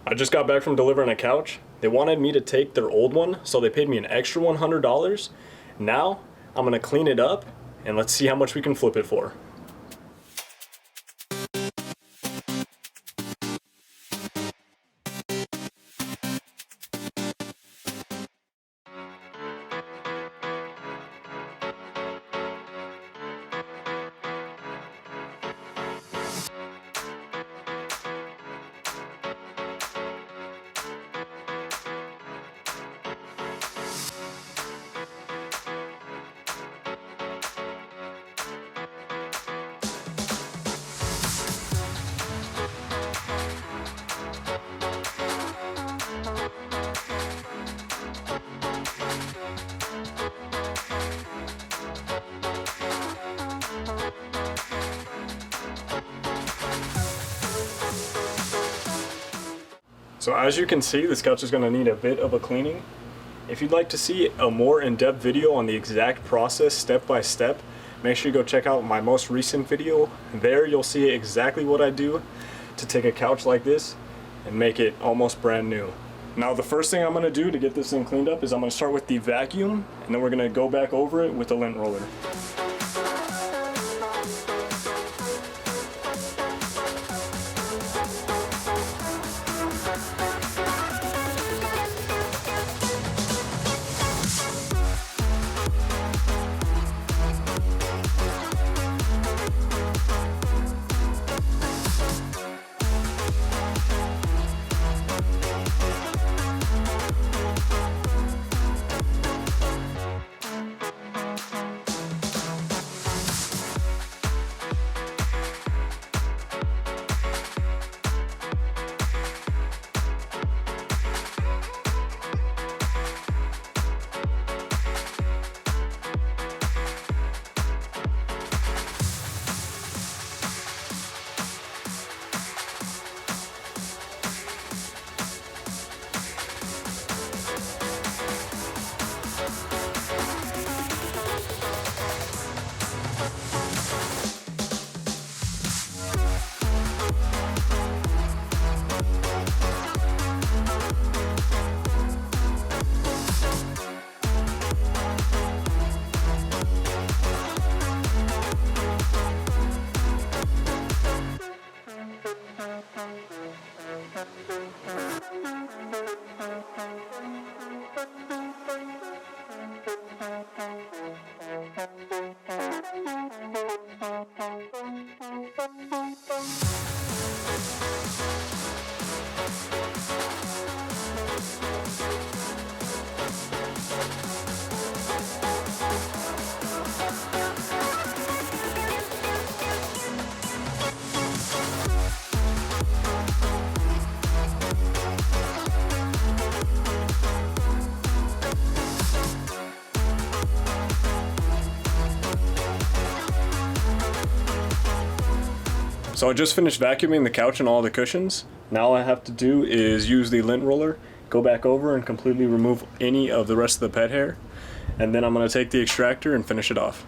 I just got back from delivering a couch. They wanted me to take their old one, so they paid me an extra $100. Now, I'm gonna clean it up, and let's see how much we can flip it for. So as you can see, this couch is going to need a bit of a cleaning. If you'd like to see a more in-depth video on the exact process step by step, make sure you go check out my most recent video. There you'll see exactly what I do to take a couch like this and make it almost brand new. Now the first thing I'm going to do to get this thing cleaned up is I'm going to start with the vacuum, and then we're going to go back over it with the lint roller. So I just finished vacuuming the couch and all the cushions. Now all I have to do is use the lint roller, go back over and completely remove any of the rest of the pet hair. And then I'm going to take the extractor and finish it off.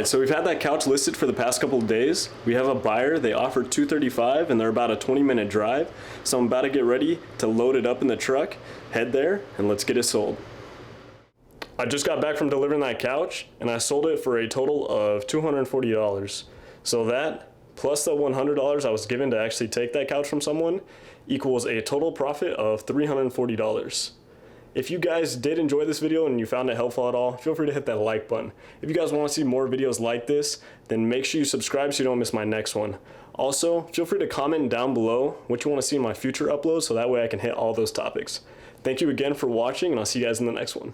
Alright, so we've had that couch listed for the past couple of days. We have a buyer, they offered $235 and they're about a 20-minute drive. So I'm about to get ready to load it up in the truck, head there, and let's get it sold. I just got back from delivering that couch and I sold it for a total of $240. So that, plus the $100 I was given to actually take that couch from someone, equals a total profit of $340. If you guys did enjoy this video and you found it helpful at all, feel free to hit that like button. If you guys want to see more videos like this, then make sure you subscribe so you don't miss my next one. Also, feel free to comment down below what you want to see in my future uploads so that way I can hit all those topics. Thank you again for watching and I'll see you guys in the next one.